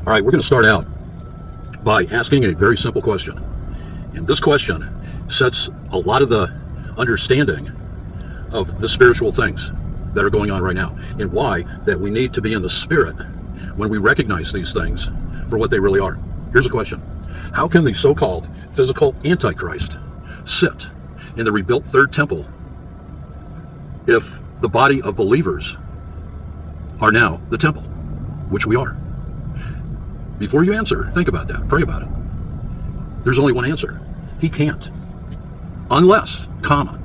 All right, we're going to start out by asking a very simple question. And this question sets a lot of the understanding of the spiritual things that are going on right now, and why that we need to be in the spirit when we recognize these things for what they really are. Here's a question. How can the so-called physical Antichrist sit in the rebuilt third temple if the body of believers are now the temple, which we are? Before you answer, think about that. Pray about it. There's only one answer. He can't. Unless, comma.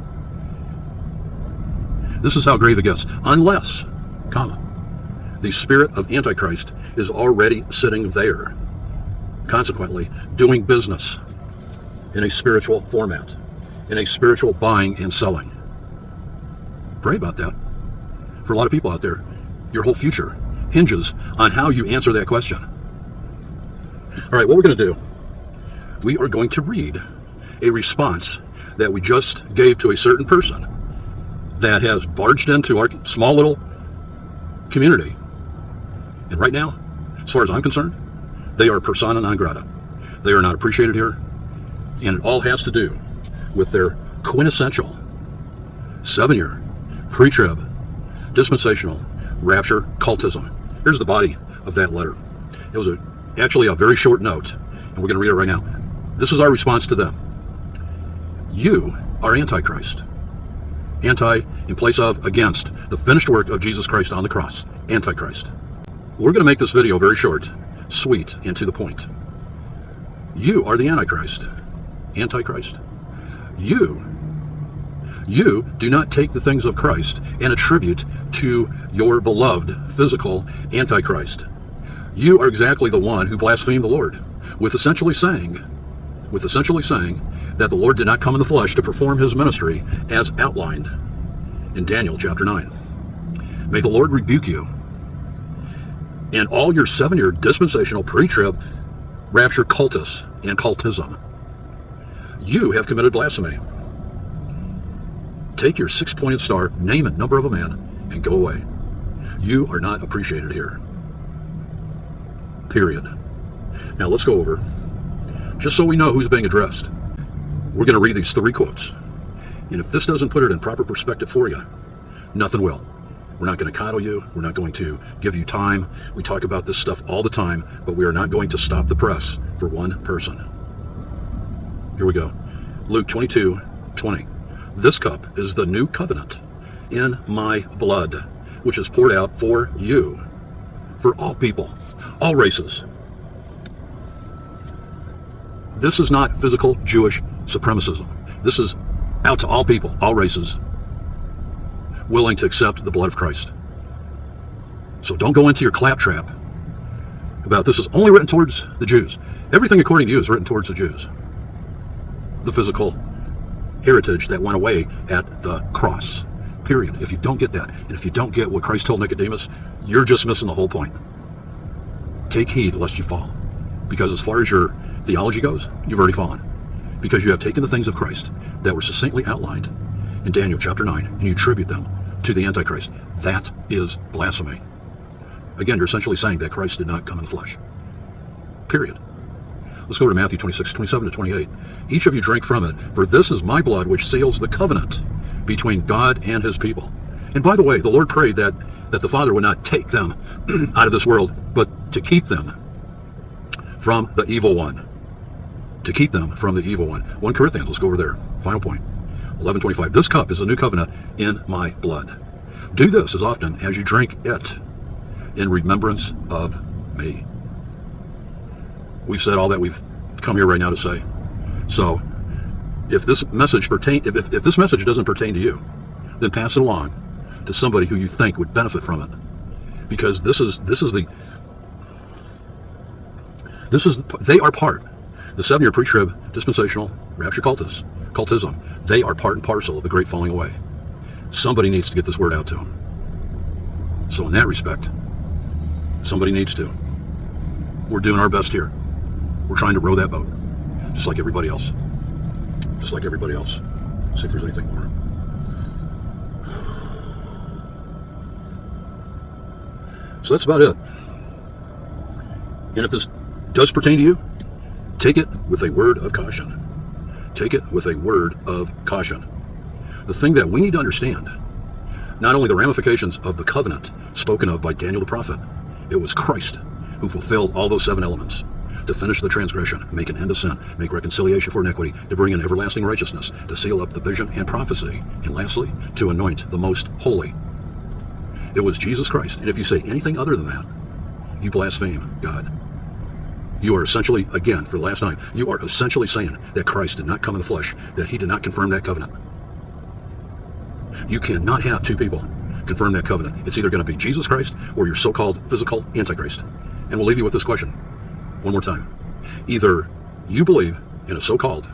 This is how grave it gets. Unless, comma. The spirit of Antichrist is already sitting there, consequently doing business in a spiritual format, in a spiritual buying and selling. Pray about that. For a lot of people out there, your whole future hinges on how you answer that question. All right, what we're going to do, we are going to read a response that we just gave to a certain person that has barged into our small little community. And right now, as far as I'm concerned, they are persona non grata. They are not appreciated here. And it all has to do with their quintessential 7-year pre-trib dispensational rapture cultism. Here's the body of that letter. It was actually a very short note, and we're going to read it right now. This is our response to them. You are Antichrist. Anti in place of against the finished work of Jesus Christ on the cross. Antichrist. We're going to make this video very short, sweet, and to the point. You are the Antichrist. Antichrist. You do not take the things of Christ and attribute to your beloved physical Antichrist. You are exactly the one who blasphemed the Lord, with essentially saying that the Lord did not come in the flesh to perform his ministry as outlined in Daniel chapter 9. May the Lord rebuke you and all your 7-year dispensational pre-trib rapture cultists and cultism. You have committed blasphemy. Take your 6-pointed star, name it, number of a man, and go away. You are not appreciated here. Period. Now let's go over, just so we know who's being addressed. We're going to read these 3 quotes. And if this doesn't put it in proper perspective for you, nothing will. We're not going to coddle you. We're not going to give you time. We talk about this stuff all the time, but we are not going to stop the press for one person. Here we go. Luke 22:20. This cup is the new covenant in my blood, which is poured out for you, for all people, all races. This is not physical Jewish supremacism. This is out to all people, all races, willing to accept the blood of Christ. So don't go into your claptrap about this is only written towards the Jews. Everything according to you is written towards the Jews. The physical heritage that went away at the cross. Period. If you don't get that, and if you don't get what Christ told Nicodemus, you're just missing the whole point. Take heed lest you fall. Because as far as your theology goes, you've already fallen. Because you have taken the things of Christ that were succinctly outlined in Daniel chapter 9, and you attribute them to the Antichrist. That is blasphemy. Again, you're essentially saying that Christ did not come in the flesh. Period. Let's go to Matthew 26:27-28. Each of you drink from it, for this is my blood which seals the covenant between God and his people. And by the way, the Lord prayed that the Father would not take them out of this world, but to keep them from the evil one. To keep them from the evil one. 1 Corinthians, let's go over there. Final point. 11:25. This cup is the new covenant in my blood. Do this as often as you drink it in remembrance of me. We've said all that we've come here right now to say. So if this message if this message doesn't pertain to you, then pass it along to somebody who you think would benefit from it. Because they are part. The 7-year pre-trib dispensational rapture cultism, they are part and parcel of the great falling away. Somebody needs to get this word out to them. So in that respect, somebody needs to. We're doing our best here. We're trying to row that boat, just like everybody else. Just like everybody else. See if there's anything more. So that's about it. And if this does pertain to you, take it with a word of caution. Take it with a word of caution. The thing that we need to understand, not only the ramifications of the covenant spoken of by Daniel the prophet, it was Christ who fulfilled all those 7 elements to finish the transgression, make an end of sin, make reconciliation for iniquity, to bring in everlasting righteousness, to seal up the vision and prophecy, and lastly, to anoint the most holy. It was Jesus Christ. And if you say anything other than that, you blaspheme God. You are essentially, again, for the last time, you are essentially saying that Christ did not come in the flesh, that he did not confirm that covenant. You cannot have 2 people confirm that covenant. It's either going to be Jesus Christ or your so-called physical Antichrist. And we'll leave you with this question one more time. Either you believe in a so-called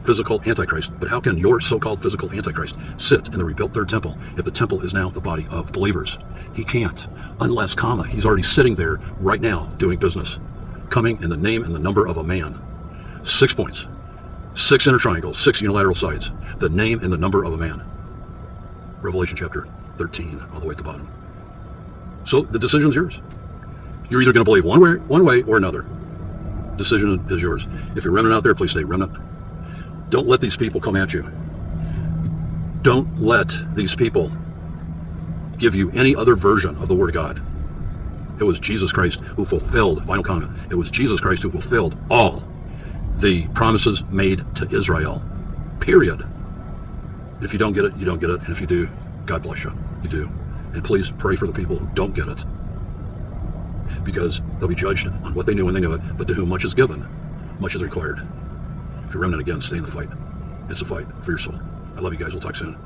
physical Antichrist, but how can your so-called physical Antichrist sit in the rebuilt third temple if the temple is now the body of believers? He can't, unless, he's already sitting there right now doing business, coming in the name and the number of a man. 6 points, 6 inner triangles, 6 unilateral sides, the name and the number of a man. Revelation chapter 13, all the way at the bottom. So the decision is yours. You're either going to believe one way or another. Decision is yours. If you're remnant out there, please stay remnant. Don't let these people come at you. Don't let these people give you any other version of the Word of God. It was Jesus Christ who fulfilled, final comment, it was Jesus Christ who fulfilled all the promises made to Israel. Period. If you don't get it, you don't get it. And if you do, God bless you. You do. And please pray for the people who don't get it, because they'll be judged on what they knew when they knew it, but to whom much is given, much is required. If you're remnant, again, stay in the fight. It's a fight for your soul. I love you guys. We'll talk soon.